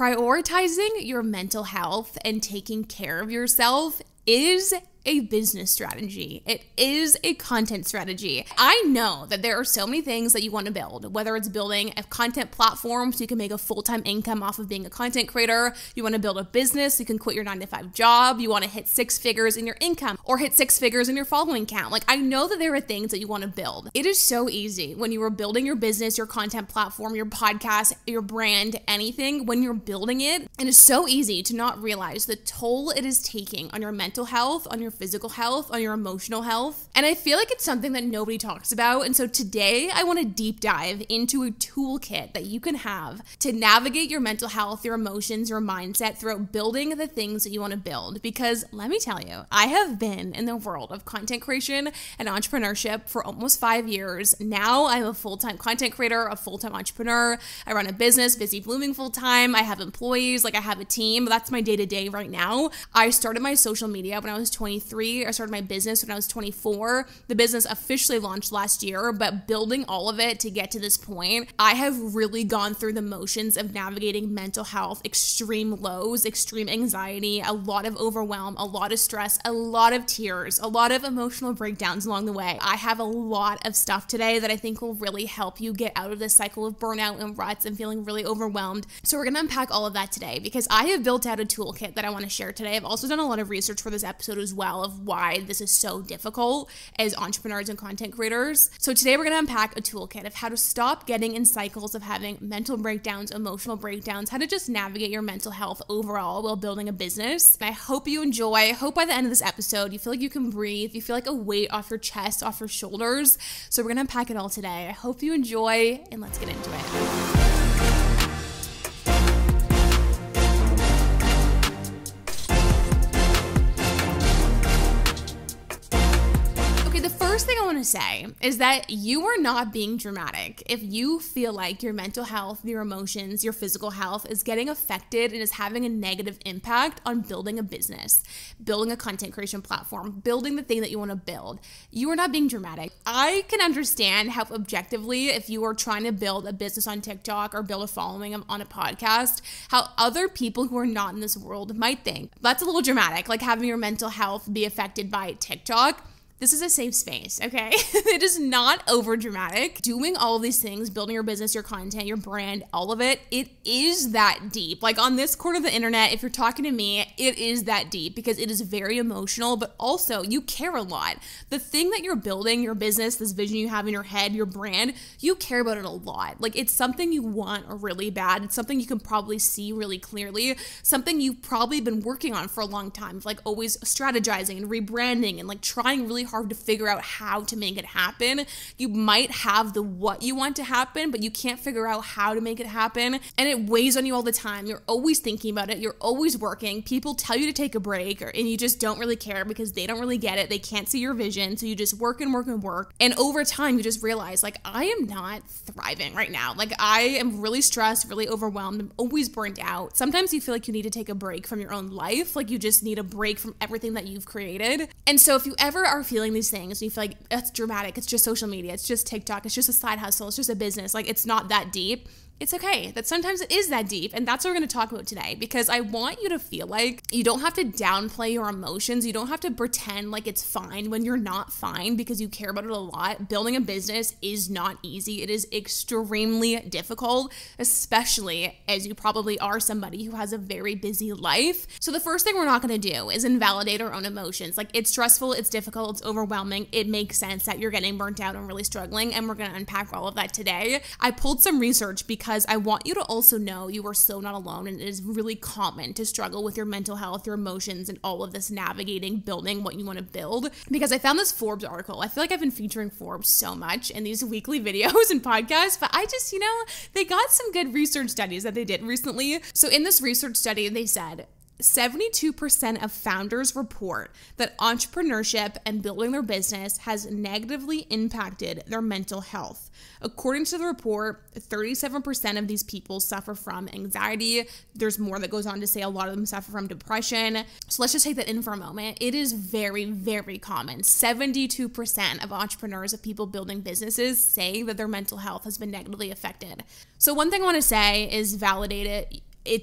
Prioritizing your mental health and taking care of yourself is a business strategy. It is a content strategy. I know that there are so many things that you want to build, whether it's building a content platform so you can make a full-time income off of being a content creator, you want to build a business so you can quit your 9-to-5 job, you want to hit 6 figures in your income or hit 6 figures in your following count. Like, I know that there are things that you want to build. It is so easy when you are building your business, your content platform, your podcast, your brand, anything, when you're building it, it is so easy to not realize the toll it is taking on your mental health, on your physical health, on your emotional health. And I feel like it's something that nobody talks about. And so today I want to deep dive into a toolkit that you can have to navigate your mental health, your emotions, your mindset throughout building the things that you want to build. Because let me tell you, I have been in the world of content creation and entrepreneurship for almost 5 years. Now I'm a full-time content creator, a full-time entrepreneur. I run a business, busy blooming full-time. I have employees, like I have a team. That's my day-to-day right now. I started my social media when I was 23. I started my business when I was 24. The business officially launched last year, but building all of it to get to this point, I have really gone through the motions of navigating mental health, extreme lows, extreme anxiety, a lot of overwhelm, a lot of stress, a lot of tears, a lot of emotional breakdowns along the way. I have a lot of stuff today that I think will really help you get out of this cycle of burnout and ruts and feeling really overwhelmed. So we're going to unpack all of that today because I have built out a toolkit that I want to share today. I've also done a lot of research for this episode as well of why this is so difficult as entrepreneurs and content creators. So today we're going to unpack a toolkit of how to stop getting in cycles of having mental breakdowns, emotional breakdowns, how to just navigate your mental health overall while building a business. I hope you enjoy. I hope by the end of this episode, you feel like you can breathe. You feel like a weight off your chest, off your shoulders. So we're going to unpack it all today. I hope you enjoy and let's get into it. First thing I want to say is that you are not being dramatic if you feel like your mental health, your emotions, your physical health is getting affected and is having a negative impact on building a business, building a content creation platform, building the thing that you want to build. You are not being dramatic. I can understand how objectively, if you are trying to build a business on TikTok or build a following on a podcast, how other people who are not in this world might think. That's a little dramatic, like having your mental health be affected by TikTok. This is a safe space, okay? It is not over dramatic. Doing all of these things, building your business, your content, your brand, all of it, it is that deep. Like on this corner of the internet, if you're talking to me, it is that deep because it is very emotional, but also you care a lot. The thing that you're building, your business, this vision you have in your head, your brand, you care about it a lot. Like it's something you want really bad. It's something you can probably see really clearly, something you've probably been working on for a long time, like always strategizing and rebranding and like trying really hard to figure out how to make it happen. You might have the what you want to happen, but you can't figure out how to make it happen. And it weighs on you all the time. You're always thinking about it. You're always working. People tell you to take a break and you just don't really care because they don't really get it. They can't see your vision. So you just work and work and work. And over time, you just realize like, I am not thriving right now. Like I am really stressed, really overwhelmed. I'm always burnt out. Sometimes you feel like you need to take a break from your own life. Like you just need a break from everything that you've created. And so if you ever are feeling these things and you feel like that's dramatic, it's just social media, it's just TikTok, it's just a side hustle, it's just a business, like it's not that deep, it's okay that sometimes it is that deep. And that's what we're going to talk about today because I want you to feel like you don't have to downplay your emotions. You don't have to pretend like it's fine when you're not fine because you care about it a lot. Building a business is not easy. It is extremely difficult, especially as you probably are somebody who has a very busy life. So the first thing we're not going to do is invalidate our own emotions. Like it's stressful, it's difficult, it's overwhelming. It makes sense that you're getting burnt out and really struggling. And we're going to unpack all of that today. I pulled some research because I want you to also know you are so not alone and it is really common to struggle with your mental health, your emotions, and all of this navigating, building what you want to build. Because I found this Forbes article. I feel like I've been featuring Forbes so much in these weekly videos and podcasts, but I just, they got some good research studies that they did recently. So in this research study, they said 72% of founders report that entrepreneurship and building their business has negatively impacted their mental health. According to the report, 37% of these people suffer from anxiety. There's more that goes on to say a lot of them suffer from depression. So let's just take that in for a moment. It is very, very common. 72% of entrepreneurs, of people building businesses, say that their mental health has been negatively affected. So one thing I want to say is validate it.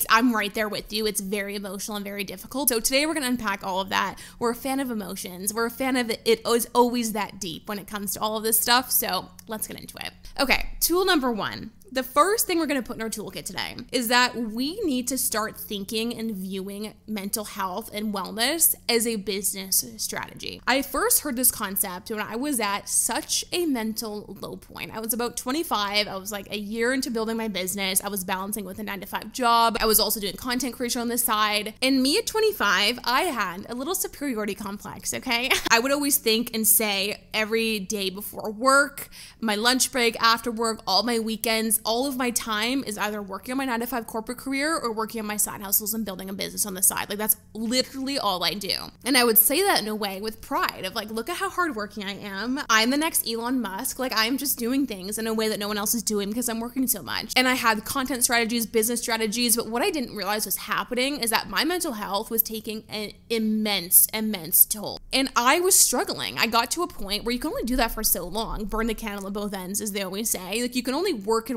I'm right there with you. It's very emotional and very difficult. So today we're going to unpack all of that. We're a fan of emotions. We're a fan of it is always that deep when it comes to all of this stuff. So let's get into it. Okay, tool number 1. The first thing we're going to put in our toolkit today is that we need to start thinking and viewing mental health and wellness as a business strategy. I first heard this concept when I was at such a mental low point. I was about 25. I was like a year into building my business. I was balancing with a 9-to-5 job. I was also doing content creation on the side. And me at 25, I had a little superiority complex, okay? I would always think and say every day before work, my lunch break, after work, all my weekends, all of my time is either working on my 9-to-5 corporate career or working on my side hustles and building a business on the side. Like that's literally all I do. And I would say that in a way with pride of like, look at how hardworking I am. I'm the next Elon Musk. Like I'm just doing things in a way that no one else is doing because I'm working so much. And I had content strategies, business strategies, but what I didn't realize was happening is that my mental health was taking an immense toll. And I was struggling. I got to a point where you can only do that for so long. Burn the candle at both ends, as they always say. Like you can only work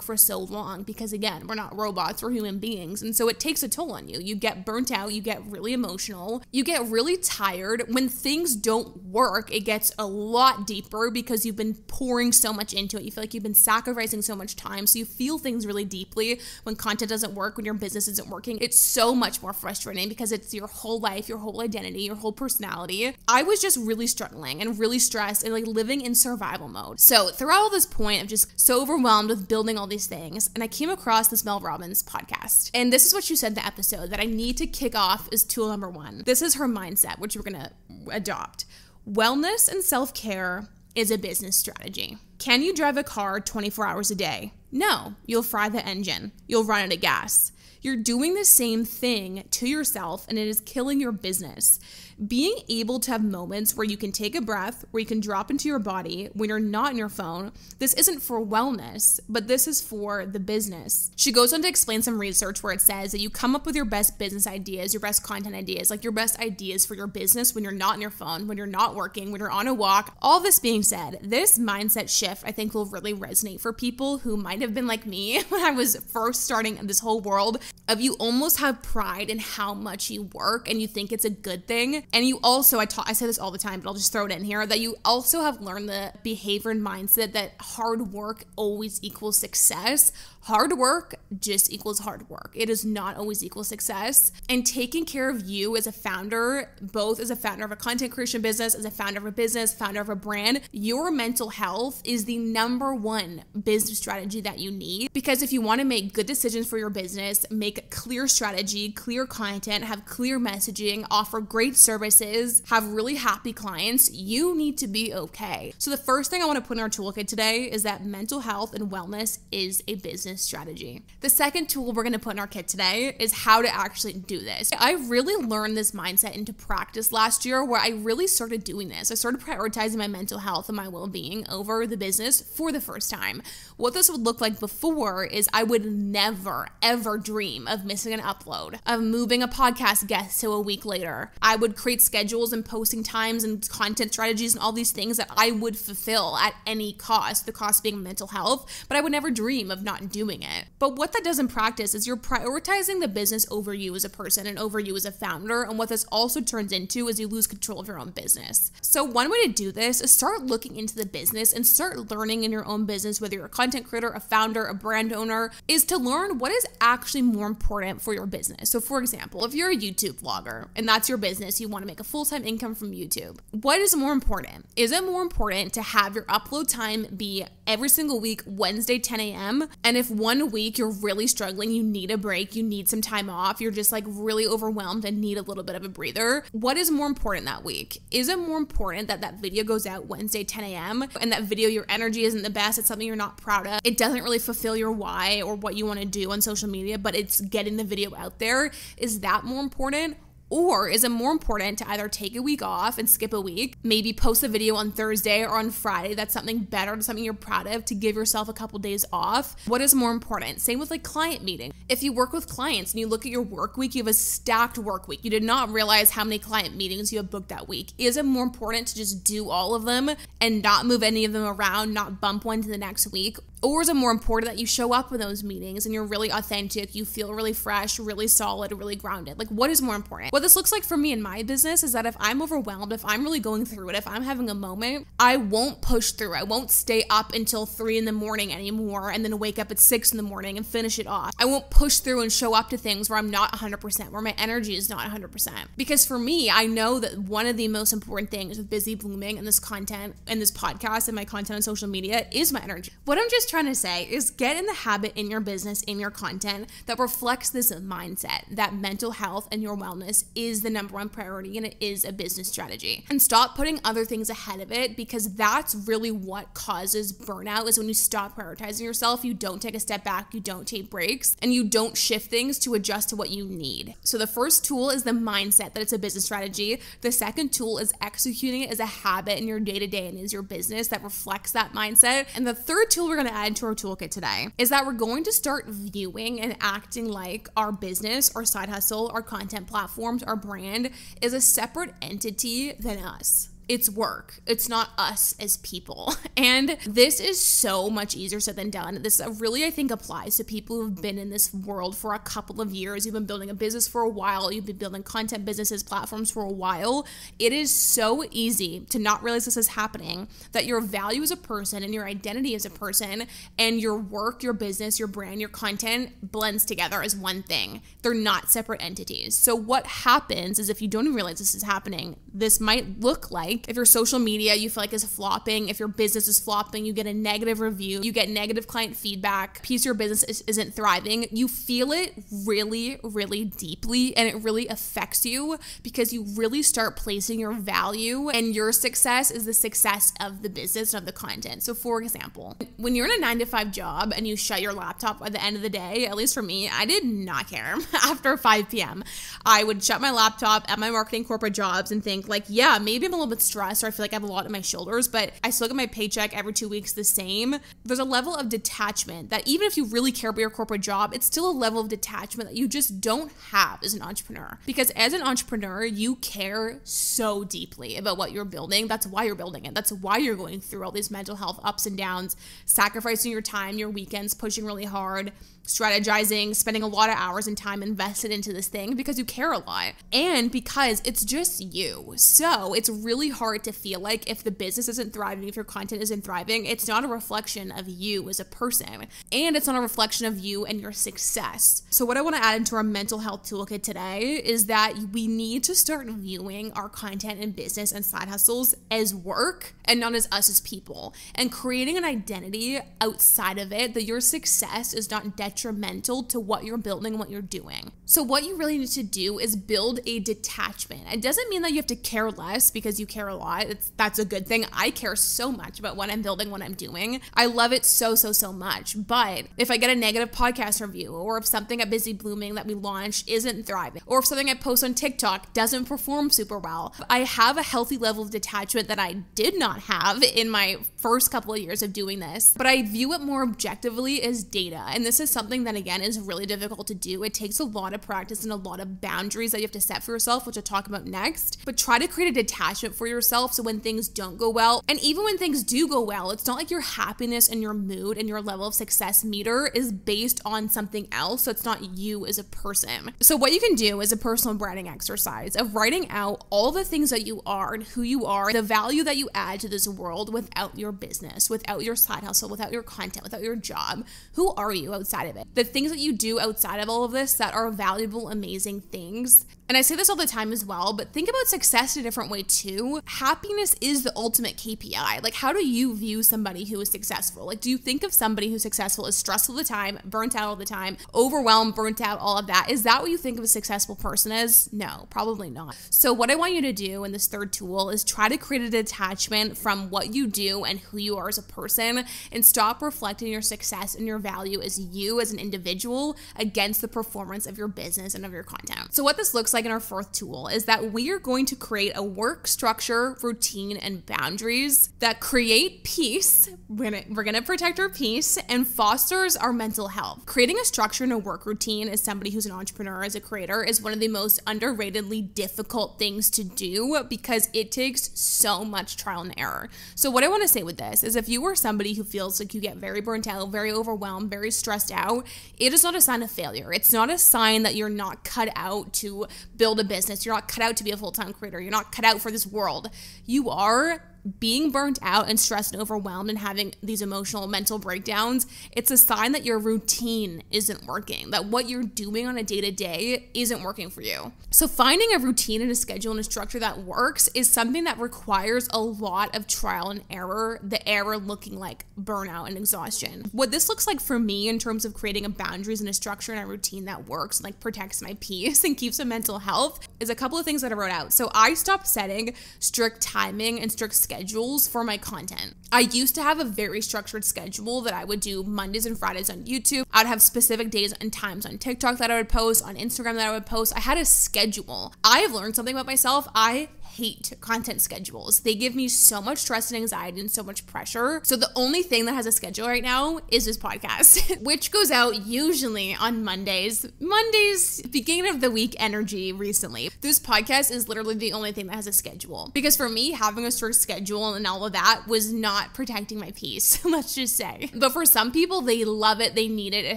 for so long because again, we're not robots, we're human beings. And so it takes a toll on you. You get burnt out, you get really emotional, you get really tired. When things don't work, it gets a lot deeper because you've been pouring so much into it. You feel like you've been sacrificing so much time. So you feel things really deeply when content doesn't work, when your business isn't working. It's so much more frustrating because it's your whole life, your whole identity, your whole personality. I was just really struggling and really stressed and like living in survival mode. So throughout all this point of just so overwhelmed with building all these things, and I came across this Mel Robbins podcast. And this is what she said in the episode that I need to kick off as tool number 1. This is her mindset, which we're going to adopt. Wellness and self-care is a business strategy. Can you drive a car 24 hours a day? No, you'll fry the engine. You'll run out of gas. You're doing the same thing to yourself and it is killing your business. Being able to have moments where you can take a breath, where you can drop into your body when you're not on your phone, this isn't for wellness, but this is for the business. She goes on to explain some research where it says that you come up with your best business ideas, your best content ideas, like your best ideas for your business when you're not on your phone, when you're not working, when you're on a walk. All this being said, this mindset shift I think will really resonate for people who might have been like me when I was first starting this whole world of you almost have pride in how much you work and you think it's a good thing. And you also, I say this all the time, but I'll just throw it in here, that you also have learned the behavior and mindset that hard work always equals success. Hard work just equals hard work. It does not always equal success. And taking care of you as a founder, both as a founder of a content creation business, as a founder of a business, founder of a brand, your mental health is the number 1 business strategy that you need. Because if you want to make good decisions for your business, make clear strategy, clear content, have clear messaging, offer great services, have really happy clients, you need to be okay. So the first thing I want to put in our toolkit today is that mental health and wellness is a business strategy. The second tool we're going to put in our kit today is how to actually do this. I really learned this mindset into practice last year where I really started doing this. I started prioritizing my mental health and my well-being over the business for the first time. What this would look like before is I would never, ever dream of missing an upload, of moving a podcast guest to a week later. I would create schedules and posting times and content strategies and all these things that I would fulfill at any cost, the cost being mental health, but I would never dream of not doing it. But what that does in practice is you're prioritizing the business over you as a person and over you as a founder, and what this also turns into is you lose control of your own business. So one way to do this is start looking into the business and start learning in your own business, whether you're a content creator, a founder, a brand owner, is to learn what is actually more important for your business. So for example, if you're a YouTube vlogger and that's your business, you want to make a full-time income from YouTube, what is more important? Is it more important to have your upload time be every single week, Wednesday, 10 a.m.? And if one week you're really struggling, you need a break, you need some time off, you're just like really overwhelmed and need a little bit of a breather, what is more important that week? Is it more important that that video goes out Wednesday, 10 a.m. and that video, your energy isn't the best, it's something you're not proud of, it doesn't really fulfill your why or what you want to do on social media, but it's getting the video out there? Is that more important? Or is it more important to either take a week off and skip a week, maybe post a video on Thursday or on Friday that's something better, something you're proud of, to give yourself a couple days off? What is more important? Same with like client meeting. If you work with clients and you look at your work week, you have a stacked work week. You did not realize how many client meetings you have booked that week. Is it more important to just do all of them and not move any of them around, not bump one to the next week? Or is it more important that you show up in those meetings and you're really authentic, you feel really fresh, really solid, really grounded? Like, what is more important? What this looks like for me in my business is that if I'm overwhelmed, if I'm really going through it, if I'm having a moment, I won't push through. I won't stay up until 3 in the morning anymore and then wake up at 6 in the morning and finish it off. I won't push through and show up to things where I'm not 100%, where my energy is not 100%. Because for me, I know that one of the most important things with Busy Blooming and this content and this podcast and my content on social media is my energy. What I'm just trying to say is get in the habit in your business, in your content, that reflects this mindset that mental health and your wellness is the number one priority and it is a business strategy. And stop putting other things ahead of it, because that's really what causes burnout, is when you stop prioritizing yourself, you don't take a step back, you don't take breaks, and you don't shift things to adjust to what you need. So the first tool is the mindset that it's a business strategy. The second tool is executing it as a habit in your day-to-day and is your business that reflects that mindset. And the third tool we're going to add to our toolkit today is that we're going to start viewing and acting like our business, our side hustle, our content platforms, our brand is a separate entity than us. It's work. It's not us as people. And this is so much easier said than done. This really, I think, applies to people who've been in this world for a couple of years. You've been building a business for a while. You've been building content businesses, platforms for a while. It is so easy to not realize this is happening, that your value as a person and your identity as a person and your work, your business, your brand, your content blends together as one thing. They're not separate entities. So what happens is, if you don't even realize this is happening, this might look like, if your social media you feel like is flopping, if your business is flopping, you get a negative review, you get negative client feedback, piece of your business isn't thriving, you feel it really, really deeply, and it really affects you because you really start placing your value and your success is the success of the business and of the content. So for example, when you're in a 9-to-5 job and you shut your laptop at the end of the day, at least for me, I did not care. After 5 p.m., I would shut my laptop at my marketing corporate jobs and think like, yeah, maybe I'm a little bit stressed or I feel like I have a lot on my shoulders, but I still get my paycheck every 2 weeks the same. There's a level of detachment that even if you really care about your corporate job, it's still a level of detachment that you just don't have as an entrepreneur. Because as an entrepreneur, you care so deeply about what you're building. That's why you're building it. That's why you're going through all these mental health ups and downs, sacrificing your time, your weekends, pushing really hard, strategizing, spending a lot of hours and time invested into this thing because you care a lot and because it's just you. So it's really hard to feel like if the business isn't thriving, if your content isn't thriving, it's not a reflection of you as a person and it's not a reflection of you and your success. So what I want to add into our mental health toolkit today is that we need to start viewing our content and business and side hustles as work and not as us as people, and creating an identity outside of it that your success is not detrimental to what you're building and what you're doing. So what you really need to do is build a detachment. It doesn't mean that you have to care less because you care a lot. That's a good thing. I care so much about what I'm building, what I'm doing. I love it so much. But if I get a negative podcast review, or if something at Busy Blooming that we launched isn't thriving, or if something I post on TikTok doesn't perform super well, I have a healthy level of detachment that I did not have in my first couple of years of doing this. But I view it more objectively as data. And this is something that, again, is really difficult to do. It takes a lot of practice and a lot of boundaries that you have to set for yourself, which I'll talk about next. But try to create a detachment for yourself so when things don't go well, and even when things do go well, it's not like your happiness and your mood and your level of success meter is based on something else. So it's not you as a person. So what you can do is a personal branding exercise of writing out all the things that you are and who you are, the value that you add to this world without your business, without your side hustle, without your content, without your job. Who are you outside of it? The things that you do outside of all of this that are valuable, amazing things. And I say this all the time as well, but think about success in a different way too. Happiness is the ultimate KPI. Like, how do you view somebody who is successful? Like, do you think of somebody who's successful as stressed all the time, burnt out all the time, overwhelmed, burnt out, all of that? Is that what you think of a successful person as? No, probably not. So what I want you to do in this third tool is try to create a detachment from what you do and who you are as a person, and stop reflecting your success and your value as you you as an individual against the performance of your business and of your content. So what this looks like in our fourth tool is that we are going to create a work structure, routine, and boundaries that create peace. We're gonna protect our peace and fosters our mental health. Creating a structure and a work routine as somebody who's an entrepreneur, as a creator, is one of the most underratedly difficult things to do because it takes so much trial and error. So what I want to say with this is if you are somebody who feels like you get very burnt out, very overwhelmed, very stressed out, it is not a sign of failure. It's not a sign that you're not cut out to build a business. You're not cut out to be a full-time creator. You're not cut out for this world. You are being burnt out and stressed and overwhelmed and having these emotional mental breakdowns. It's a sign that your routine isn't working, that what you're doing on a day-to-day isn't working for you. So finding a routine and a schedule and a structure that works is something that requires a lot of trial and error, the error looking like burnout and exhaustion. What this looks like for me in terms of creating a boundaries and a structure and a routine that works and like protects my peace and keeps my mental health is a couple of things that I wrote out. So I stopped setting strict timing and strict schedules for my content. I used to have a very structured schedule that I would do Mondays and Fridays on YouTube. I'd have specific days and times on TikTok that I would post, on Instagram that I would post. I had a schedule. I have learned something about myself. I hate content schedules. They give me so much stress and anxiety and so much pressure. So the only thing that has a schedule right now is this podcast, which goes out usually on Mondays. Mondays, beginning of the week energy recently. This podcast is literally the only thing that has a schedule. Because for me, having a strict schedule and all of that was not protecting my peace, let's just say. But for some people, they love it, they need it, it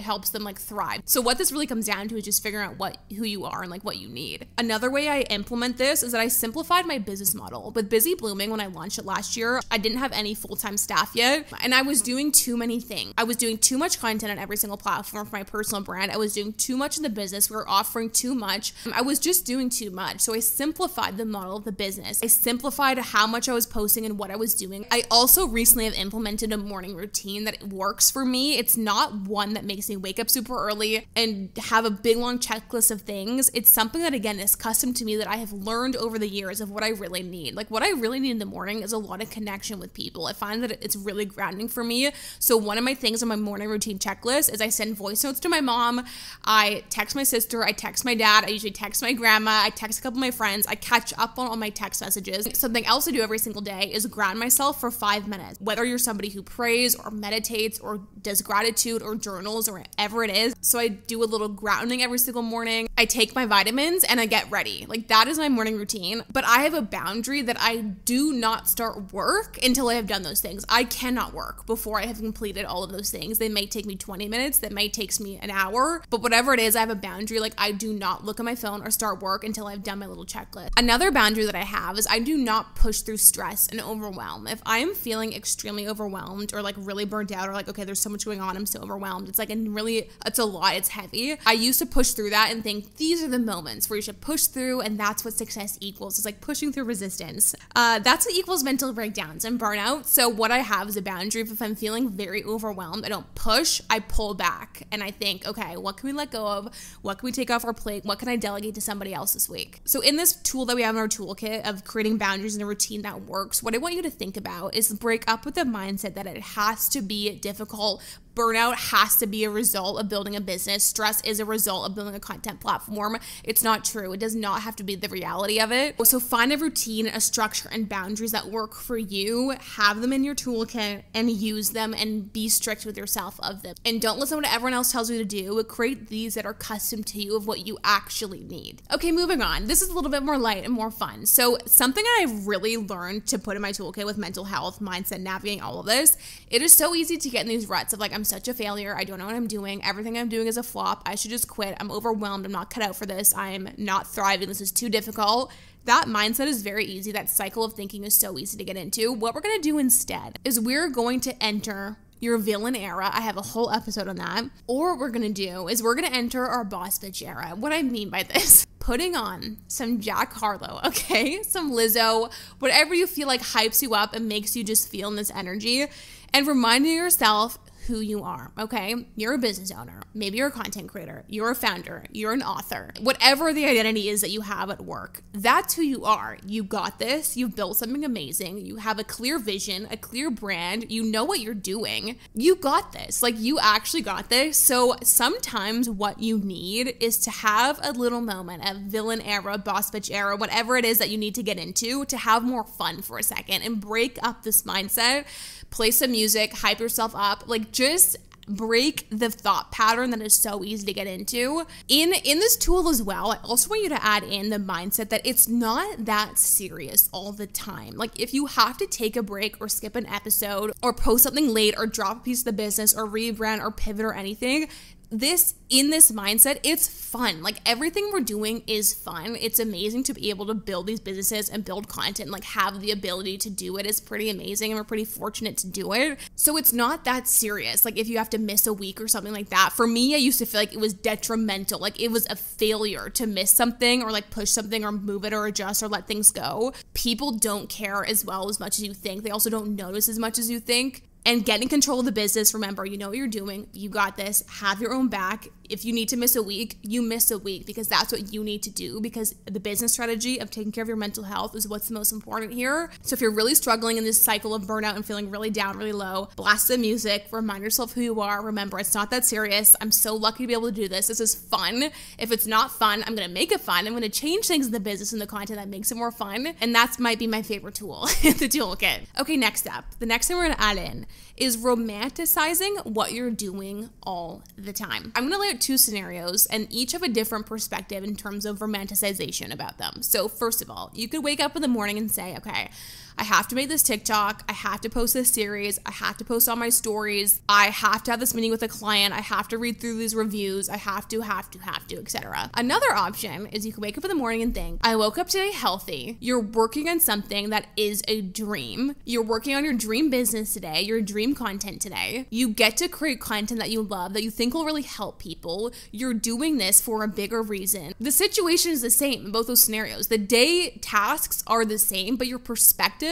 helps them like thrive. So what this really comes down to is just figuring out who you are and like what you need. Another way I implement this is that I simplified my business model. With Busy Blooming, when I launched it last year, I didn't have any full-time staff yet, and I was doing too many things. I was doing too much content on every single platform for my personal brand. I was doing too much in the business. We were offering too much. I was just doing too much. So I simplified the model of the business. I simplified how much I was posting and what I was doing. I also recently have implemented a morning routine that works for me. It's not one that makes me wake up super early and have a big long checklist of things. It's something that, again, is custom to me that I have learned over the years of what I really need. Like what I really need in the morning is a lot of connection with people. I find that it's really grounding for me. So one of my things on my morning routine checklist is I send voice notes to my mom. I text my sister. I text my dad. I usually text my grandma. I text a couple of my friends. I catch up on all my text messages. Something else I do every single day is ground myself for 5 minutes. Whether you're somebody who prays or meditates or does gratitude or journals or whatever it is. So I do a little grounding every single morning. I take my vitamins and I get ready. Like that is my morning routine. But I have a boundary that I do not start work until I have done those things. I cannot work before I have completed all of those things. They may take me 20 minutes. That may take me an hour. But whatever it is, I have a boundary. Like I do not look at my phone or start work until I've done my little checklist. Another boundary that I have is I do not push through stress and overwhelm. If I am feeling extremely overwhelmed or like really burnt out or like, okay, there's so much going on, I'm so overwhelmed. It's like it's a lot, it's heavy. I used to push through that and think these are the moments where you should push through, and that's what success equals. It's like pushing through resistance. That's what equals mental breakdowns and burnout. So what I have is a boundary. If I'm feeling very overwhelmed, I don't push, I pull back and I think, okay, what can we let go of? What can we take off our plate? What can I delegate to somebody else this week? So in this tool that we have in our toolkit of creating boundaries and a routine that works, what I want you to think about is break up with the mindset that it has to be difficult. Burnout has to be a result of building a business. Stress is a result of building a content platform. It's not true. It does not have to be the reality of it. So find a routine, a structure, and boundaries that work for you. Have them in your toolkit and use them and be strict with yourself of them. And don't listen to what everyone else tells you to do. Create these that are custom to you of what you actually need. Okay, moving on. This is a little bit more light and more fun. So something I've really learned to put in my toolkit with mental health, mindset, navigating all of this, it is so easy to get in these ruts of like, I'm such a failure. I don't know what I'm doing. Everything I'm doing is a flop. I should just quit. I'm overwhelmed. I'm not cut out for this. I'm not thriving. This is too difficult. That mindset is very easy. That cycle of thinking is so easy to get into. What we're going to do instead is we're going to enter your villain era. I have a whole episode on that. Or what we're going to do is we're going to enter our boss bitch era. What I mean by this, putting on some Jack Harlow, okay? Some Lizzo, whatever you feel like hypes you up and makes you just feel in this energy, and reminding yourself who you are, okay? You're a business owner. Maybe you're a content creator. You're a founder. You're an author. Whatever the identity is that you have at work, that's who you are. You got this. You've built something amazing. You have a clear vision, a clear brand. You know what you're doing. You got this. Like, you actually got this. So sometimes what you need is to have a little moment of villain era, boss bitch era, whatever it is that you need to get into, to have more fun for a second and break up this mindset. Play some music, hype yourself up, like just break the thought pattern that is so easy to get into. In this tool as well, I also want you to add in the mindset that it's not that serious all the time. Like, if you have to take a break or skip an episode or post something late or drop a piece of the business or rebrand or pivot or anything, in this mindset, it's fun. Like, everything we're doing is fun. It's amazing to be able to build these businesses and build content and like have the ability to do it. It's pretty amazing, and we're pretty fortunate to do it. So it's not that serious. Like, if you have to miss a week or something like that, for me, I used to feel like it was detrimental. Like, it was a failure to miss something or like push something or move it or adjust or let things go. People don't care as much as you think. They also don't notice as much as you think. And getting control of the business, remember, you know what you're doing. You got this. Have your own back. If you need to miss a week, you miss a week, because that's what you need to do, because the business strategy of taking care of your mental health is what's the most important here. So if you're really struggling in this cycle of burnout and feeling really down, really low, blast the music, remind yourself who you are. Remember, it's not that serious. I'm so lucky to be able to do this. This is fun. If it's not fun, I'm going to make it fun. I'm going to change things in the business and the content that makes it more fun. And that might be my favorite tool, the toolkit. Okay, next up. The next thing we're going to add in is romanticizing what you're doing all the time. I'm going to lay out two scenarios, and each have a different perspective in terms of romanticization about them. So first of all, you could wake up in the morning and say, okay, I have to make this TikTok. I have to post this series. I have to post all my stories. I have to have this meeting with a client. I have to read through these reviews. I have to, etc. Another option is you can wake up in the morning and think, I woke up today healthy. You're working on something that is a dream. You're working on your dream business today, your dream content today. You get to create content that you love, that you think will really help people. You're doing this for a bigger reason. The situation is the same in both those scenarios. The day tasks are the same, but your perspective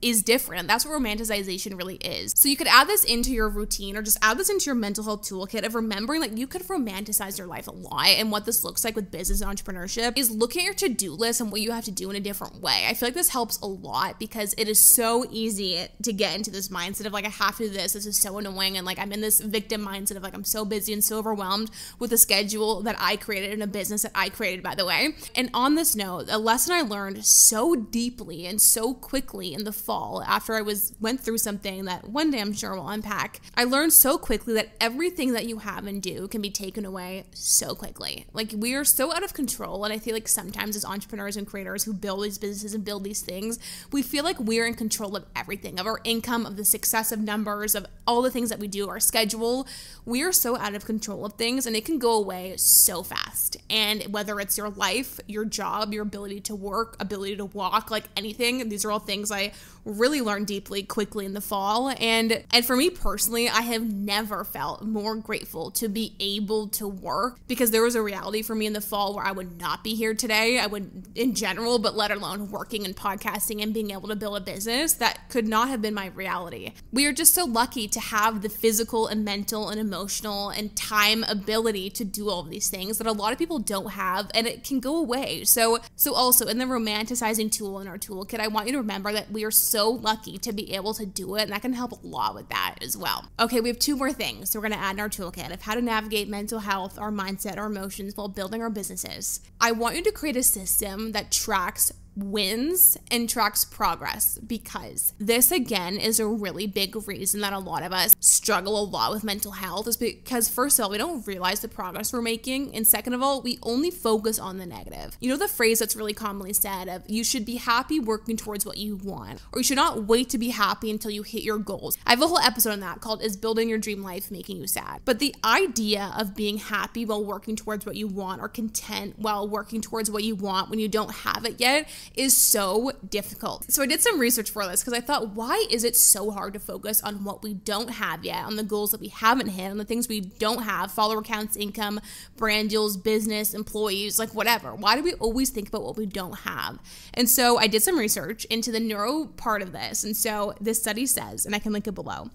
is different. And that's what romanticization really is. So you could add this into your routine, or just add this into your mental health toolkit of remembering that you could romanticize your life a lot. And what this looks like with business and entrepreneurship is looking at your to-do list and what you have to do in a different way. I feel like this helps a lot, because it is so easy to get into this mindset of like, I have to do this is so annoying, and like I'm in this victim mindset of like, I'm so busy and so overwhelmed with a schedule that I created in a business that I created, by the way. And on this note, a lesson I learned so deeply and so quickly in the fall, after I went through something that one day I'm sure we'll unpack, I learned so quickly that everything that you have and do can be taken away so quickly. Like, we are so out of control, and I feel like sometimes as entrepreneurs and creators who build these businesses and build these things, we feel like we're in control of everything, of our income, of the success of numbers, of all the things that we do, our schedule. We are so out of control of things, and it can go away so fast. And whether it's your life, your job, your ability to work, ability to walk, like anything, these are all things I really learned deeply quickly in the fall. And for me personally, I have never felt more grateful to be able to work, because there was a reality for me in the fall where I would not be here today. I would in general, but let alone working and podcasting and being able to build a business, that could not have been my reality. We are just so lucky to have the physical and mental and emotional and time ability to do all of these things that a lot of people don't have, and it can go away. So also in the romanticizing tool in our toolkit, I want you to remember that we are so lucky to be able to do it, and that can help a lot with that as well. Okay, we have two more things we're going to add in our toolkit of how to navigate mental health, our mindset, our emotions while building our businesses. I want you to create a system that tracks wins and tracks progress, because this again is a really big reason that a lot of us struggle a lot with mental health, is because first of all, we don't realize the progress we're making, and second of all, we only focus on the negative. You know the phrase that's really commonly said of, you should be happy working towards what you want, or you should not wait to be happy until you hit your goals. I have a whole episode on that called Is Building Your Dream Life Making You Sad? But the idea of being happy while working towards what you want, or content while working towards what you want when you don't have it yet, is so difficult. So I did some research for this, because I thought, why is it so hard to focus on what we don't have yet, on the goals that we haven't hit, on the things we don't have, follower counts, income, brand deals, business, employees, like whatever. Why do we always think about what we don't have? And so I did some research into the neuro part of this. And so this study says, and I can link it below,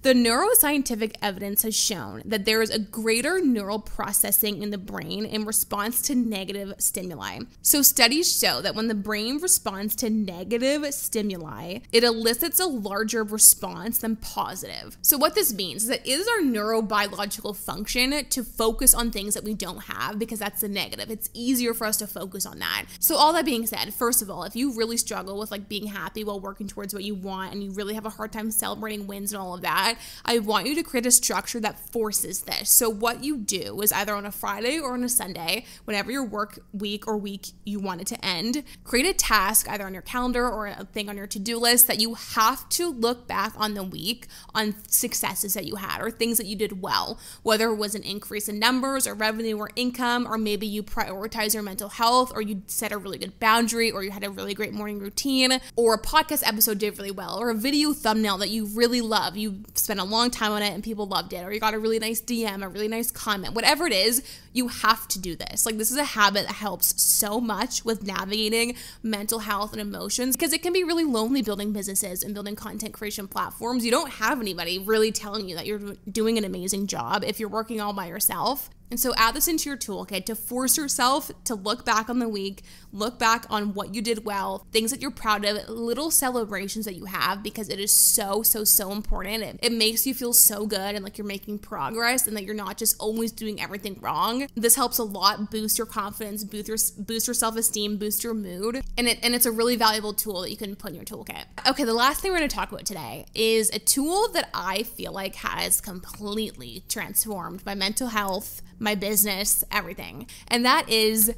The neuroscientific evidence has shown that there is a greater neural processing in the brain in response to negative stimuli. So studies show that when the brain responds to negative stimuli, it elicits a larger response than positive. So what this means is that it is our neurobiological function to focus on things that we don't have, because that's the negative. It's easier for us to focus on that. So all that being said, first of all, if you really struggle with like being happy while working towards what you want, and you really have a hard time celebrating wins and all of that, I want you to create a structure that forces this. So what you do is either on a Friday or on a Sunday, whenever your work week or week you want it to end, create a task either on your calendar or a thing on your to-do list that you have to look back on the week on successes that you had or things that you did well, whether it was an increase in numbers or revenue or income, or maybe you prioritize your mental health, or you set a really good boundary, or you had a really great morning routine, or a podcast episode did really well, or a video thumbnail that you really love. You spent a long time on it and people loved it, or you got a really nice DM, a really nice comment, whatever it is, you have to do this. Like, this is a habit that helps so much with navigating mental health and emotions, because it can be really lonely building businesses and building content creation platforms. You don't have anybody really telling you that you're doing an amazing job if you're working all by yourself. And so add this into your toolkit to force yourself to look back on the week, look back on what you did well, things that you're proud of, little celebrations that you have, because it is so important. It makes you feel so good and like you're making progress and that you're not just always doing everything wrong. This helps a lot boost your confidence, boost your self-esteem, boost your mood. And it's a really valuable tool that you can put in your toolkit. Okay, the last thing we're going to talk about today is a tool that I feel like has completely transformed my mental health, my business, everything. And that is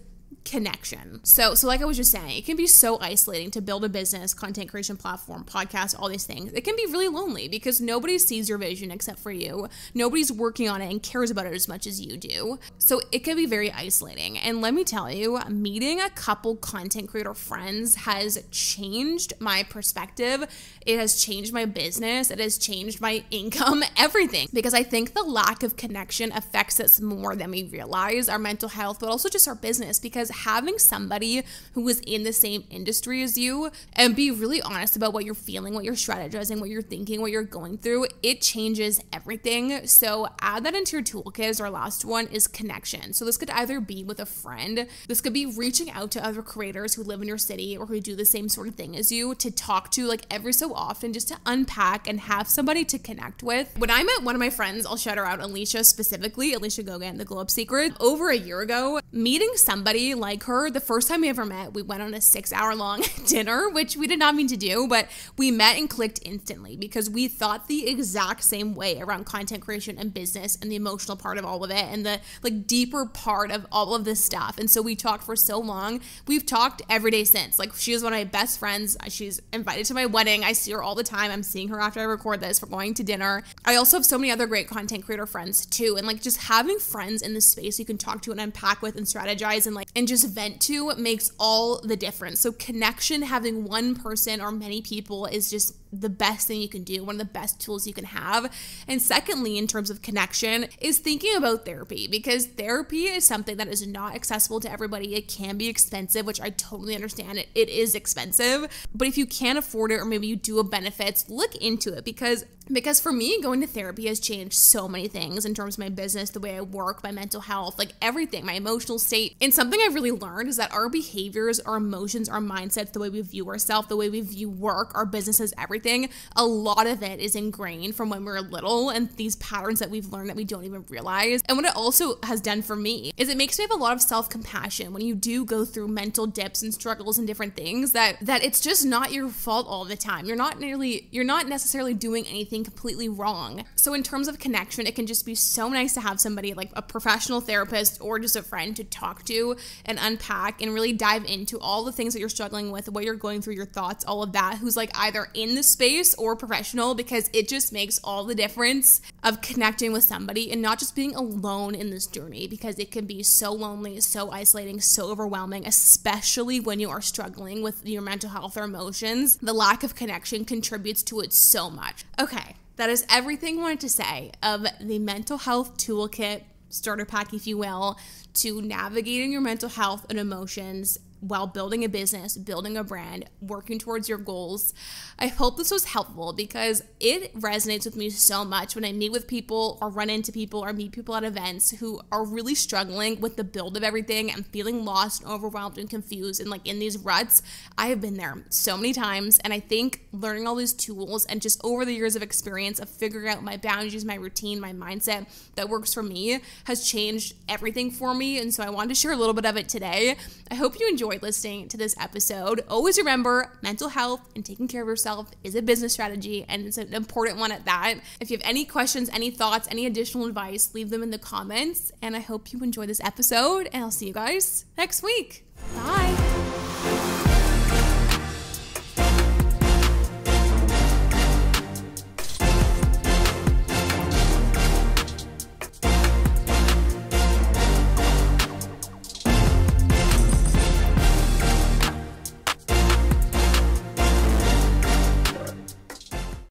connection. So like I was just saying, it can be so isolating to build a business, content creation platform, podcast, all these things. It can be really lonely because nobody sees your vision except for you. Nobody's working on it and cares about it as much as you do. So it can be very isolating. And let me tell you, meeting a couple content creator friends has changed my perspective. It has changed my business. It has changed my income, everything. Because I think the lack of connection affects us more than we realize, our mental health, but also just our business. Because having somebody who is in the same industry as you and be really honest about what you're feeling, what you're strategizing, what you're thinking, what you're going through, it changes everything. So add that into your toolkit. As our last one is connection. So this could either be with a friend, this could be reaching out to other creators who live in your city or who do the same sort of thing as you, to talk to like every so often, just to unpack and have somebody to connect with. When I met one of my friends, I'll shout her out, Alicia specifically, Alicia Gogan, the Glow Up Secret, over a year ago, meeting somebody like her, the first time we ever met, we went on a 6-hour long dinner, which we did not mean to do, but we met and clicked instantly because we thought the exact same way around content creation and business and the emotional part of all of it and the like deeper part of all of this stuff. And so we talked for so long. We've talked every day since. Like, she is one of my best friends. She's invited to my wedding. I see her all the time. I'm seeing her after I record this. We're going to dinner. I also have so many other great content creator friends too. And like, just having friends in this space you can talk to and unpack with and strategize and just vent to makes all the difference. So connection, having one person or many people, is just the best thing you can do, one of the best tools you can have. And secondly, in terms of connection, is thinking about therapy, because therapy is something that is not accessible to everybody. It can be expensive, which I totally understand. It is expensive, but if you can't afford it, or maybe you do have benefits, look into it, because for me, going to therapy has changed so many things in terms of my business, the way I work, my mental health, like everything, my emotional state. And something I've really learned is that our behaviors, our emotions, our mindsets, the way we view ourselves, the way we view work, our businesses, everything, a lot of it is ingrained from when we were little, and these patterns that we've learned that we don't even realize. And what it also has done for me is it makes me have a lot of self-compassion when you do go through mental dips and struggles and different things, that it's just not your fault all the time. You're not necessarily doing anything completely wrong. So in terms of connection, it can just be so nice to have somebody like a professional therapist or just a friend to talk to and unpack and really dive into all the things that you're struggling with, what you're going through, your thoughts, all of that, who's like either in the space or professional, because it just makes all the difference of connecting with somebody and not just being alone in this journey, because it can be so lonely, so isolating, so overwhelming, especially when you are struggling with your mental health or emotions. The lack of connection contributes to it so much. Okay, that is everything I wanted to say of the mental health toolkit, starter pack, if you will, to navigating your mental health and emotions while building a business, building a brand, working towards your goals. I hope this was helpful because it resonates with me so much when I meet with people or run into people or meet people at events who are really struggling with the build of everything and feeling lost and overwhelmed and confused and like in these ruts. I have been there so many times, and I think learning all these tools and just over the years of experience of figuring out my boundaries, my routine, my mindset that works for me has changed everything for me. And so I wanted to share a little bit of it today. I hope you enjoyed listening to this episode. Always remember, mental health and taking care of yourself is a business strategy, and it's an important one at that. If you have any questions, any thoughts, any additional advice, leave them in the comments. And I hope you enjoy this episode, and I'll see you guys next week. Bye.